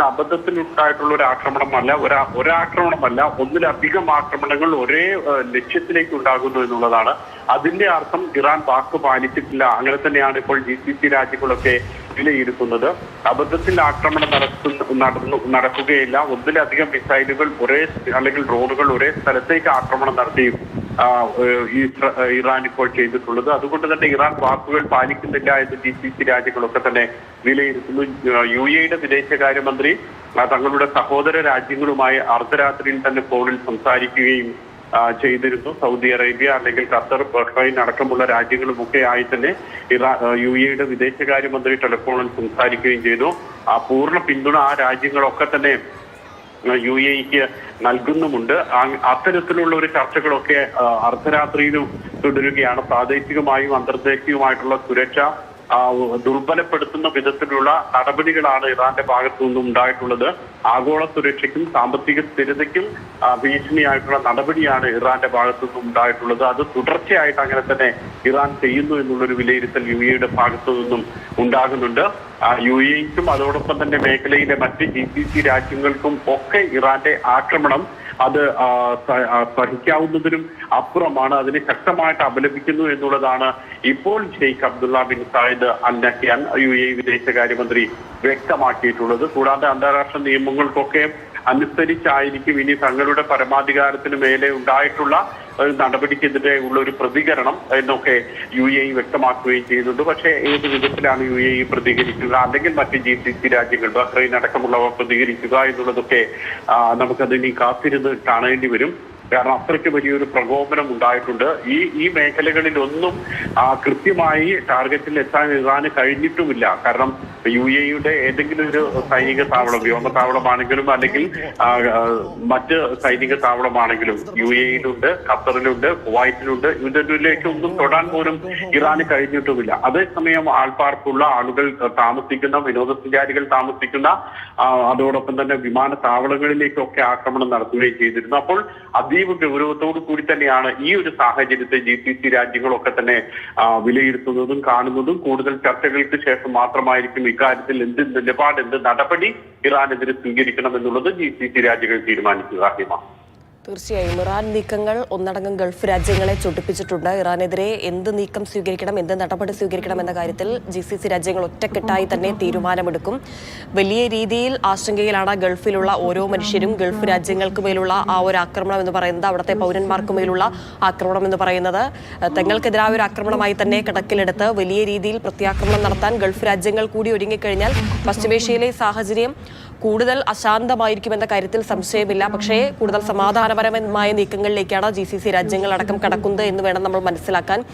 അബദ്ധത്തിലുണ്ടായിട്ടുള്ള ഒരു ആക്രമണമല്ല, ഒരാക്രമണമല്ല, ഒന്നിലധികം ആക്രമണങ്ങൾ ഒരേ ലക്ഷ്യത്തിലേക്ക് ഉണ്ടാകുന്നു എന്നുള്ളതാണ്. അതിന്റെ അർത്ഥം ഇറാൻ വാക്ക് പാലിച്ചിട്ടില്ല. അങ്ങനെ തന്നെയാണ് ഇപ്പോൾ GCC രാജ്യങ്ങളൊക്കെ വിലയിരുത്തുന്നത്. അബദ്ധത്തിൽ ആക്രമണം നടക്കുകയില്ല. ഒന്നിലധികം മിസൈലുകൾ അല്ലെങ്കിൽ ഡ്രോണുകൾ ഒരേ സ്ഥലത്തേക്ക് ആക്രമണം നടത്തിയും ഇറാൻ ഇപ്പോൾ ചെയ്തിട്ടുള്ളത്. അതുകൊണ്ട് തന്നെ ഇറാൻ വാക്കുകൾ പാലിക്കുന്നില്ല എന്ന് GCC രാജ്യങ്ങളൊക്കെ തന്നെ വിലയിരുത്തുന്നു. UAE വിദേശകാര്യമന്ത്രി തങ്ങളുടെ സഹോദര രാജ്യങ്ങളുമായി അർദ്ധരാത്രിയിൽ തന്നെ ഫോണിൽ സംസാരിക്കുകയും ചെയ്തിരുന്നു. സൗദി അറേബ്യ അല്ലെങ്കിൽ ഖത്തർ, ബഹ്റൈൻ അടക്കമുള്ള രാജ്യങ്ങളുമൊക്കെ ആയി തന്നെ UAE വിദേശകാര്യമന്ത്രി ടെലിഫോണിൽ സംസാരിക്കുകയും ചെയ്തു. ആ പൂർണ്ണ പിന്തുണ ആ രാജ്യങ്ങളൊക്കെ തന്നെ UAEക്ക് നൽകുന്നുമുണ്ട്. അത്തരത്തിലുള്ള ഒരു ചർച്ചകളൊക്കെ അർദ്ധരാത്രിയിലും തുടരുകയാണ്. പ്രാദേശികമായും അന്തർദേശീയവുമായിട്ടുള്ള സുരക്ഷ ദുർബലപ്പെടുത്തുന്ന വിധത്തിലുള്ള നടപടികളാണ് ഇറാന്റെ ഭാഗത്തു നിന്നും ഉണ്ടായിട്ടുള്ളത്. ആഗോള സുരക്ഷയ്ക്കും സാമ്പത്തിക സ്ഥിരതയ്ക്കും ഭീഷണിയായിട്ടുള്ള നടപടിയാണ് ഇറാന്റെ ഭാഗത്തു നിന്നും ഉണ്ടായിട്ടുള്ളത്. അത് തുടർച്ചയായിട്ട് അങ്ങനെ തന്നെ ഇറാൻ ചെയ്യുന്നു എന്നുള്ളൊരു വിലയിരുത്തൽ UAE ഭാഗത്തു നിന്നും ഉണ്ടാകുന്നുണ്ട്. UAEക്കും അതോടൊപ്പം തന്നെ മേഖലയിലെ മറ്റ് GCC രാജ്യങ്ങൾക്കും ഒക്കെ ഇറാന്റെ ആക്രമണം അത് സഹിക്കാവുന്നതിനും അപ്പുറമാണ്. അതിനെ ശക്തമായിട്ട് അപലപിക്കുന്നു എന്നുള്ളതാണ് ഇപ്പോൾ Sheikh Abdullah bin Zayed Al Nahyan UAE വിദേശകാര്യമന്ത്രി വ്യക്തമാക്കിയിട്ടുള്ളത്. കൂടാതെ അന്താരാഷ്ട്ര നിയമങ്ങൾക്കൊക്കെ അനുസരിച്ചായിരിക്കും ഇനി തങ്ങളുടെ പരമാധികാരത്തിന് മേലെ ഉണ്ടായിട്ടുള്ള ഒരു നടപടിക്കെതിരെ ഉള്ള ഒരു പ്രതികരണം എന്നൊക്കെ UAE വ്യക്തമാക്കുകയും ചെയ്യുന്നുണ്ട്. പക്ഷേ ഏത് വിധത്തിലാണ് UAE പ്രതികരിക്കുക, അല്ലെങ്കിൽ മറ്റ് GCC രാജ്യങ്ങൾ, ബഹ്റൈൻ അടക്കമുള്ളവ പ്രതികരിക്കുക എന്നുള്ളതൊക്കെ നമുക്കതിനി കാത്തിരുന്ന് കാണേണ്ടി വരും. കാരണം അത്രയ്ക്ക് വലിയൊരു പ്രകോപനം ഉണ്ടായിട്ടുണ്ട്. ഈ മേഖലകളിലൊന്നും കൃത്യമായി ടാർഗറ്റിൽ എത്താൻ ഇറാന് കഴിഞ്ഞിട്ടുമില്ല. കാരണം UAE ഏതെങ്കിലും ഒരു സൈനിക താവളം, വ്യോമതാവളമാണെങ്കിലും അല്ലെങ്കിൽ മറ്റ് സൈനിക താവളമാണെങ്കിലും UAE ഖത്തറിലുണ്ട്, കുവൈറ്റിലുണ്ട്. ഇതിലേക്കൊന്നും തൊടാൻ പോലും ഇറാന് കഴിഞ്ഞിട്ടുമില്ല. അതേസമയം ആൾപ്പാർക്കുള്ള ആളുകൾ താമസിക്കുന്ന, വിനോദസഞ്ചാരികൾ താമസിക്കുന്ന, അതോടൊപ്പം തന്നെ വിമാനത്താവളങ്ങളിലേക്കൊക്കെ ആക്രമണം നടത്തുകയും ചെയ്തിരുന്നു. അപ്പോൾ അതീവ ഗൗരവത്തോടു കൂടി തന്നെയാണ് ഈ ഒരു സാഹചര്യത്തെ GCC രാജ്യങ്ങളൊക്കെ തന്നെ വിലയിരുത്തുന്നതും കാണുന്നതും. കൂടുതൽ ചർച്ചകൾക്ക് ശേഷം മാത്രമായിരിക്കും ഇക്കാര്യത്തിൽ എന്ത് നിലപാട്, എന്ത് നടപടി ഇറാനെതിരെ സ്വീകരിക്കണം എന്നുള്ളത് GCC രാജ്യങ്ങൾ തീരുമാനിക്കുക. തീർച്ചയായും ഇറാൻ നീക്കങ്ങൾ ഒന്നടങ്കം ഗൾഫ് രാജ്യങ്ങളെ ചൊട്ടിപ്പിച്ചിട്ടുണ്ട്. ഇറാനെതിരെ എന്ത് നീക്കം സ്വീകരിക്കണം, എന്ത് നടപടി സ്വീകരിക്കണം എന്ന കാര്യത്തിൽ GCC രാജ്യങ്ങൾ ഒറ്റക്കെട്ടായി തന്നെ തീരുമാനമെടുക്കും. വലിയ രീതിയിൽ ആശങ്കയിലാണ് ഗൾഫിലുള്ള ഓരോ മനുഷ്യരും. ഗൾഫ് രാജ്യങ്ങൾക്ക് മേലുള്ള ആ ഒരു ആക്രമണം എന്ന് പറയുന്നത്, അവിടുത്തെ പൗരന്മാർക്ക് മേലുള്ള ആക്രമണം എന്ന് പറയുന്നത് തങ്ങൾക്കെതിരായ ഒരു ആക്രമണമായി തന്നെ കണക്കിലെടുത്ത് വലിയ രീതിയിൽ പ്രത്യാക്രമണം നടത്താൻ ഗൾഫ് രാജ്യങ്ങൾ കൂടി ഒരുങ്ങിക്കഴിഞ്ഞാൽ പശ്ചിമേഷ്യയിലെ സാഹചര്യം കൂടുതൽ അശാന്തമായിരിക്കുമെന്ന കാര്യത്തിൽ സംശയമില്ല. പക്ഷേ കൂടുതൽ സമാധാനപരമായ നീക്കങ്ങളിലേക്കാണ് GCC രാജ്യങ്ങൾ അടക്കം കടക്കുന്നത് എന്ന് വേണം നമ്മൾ മനസ്സിലാക്കാൻ.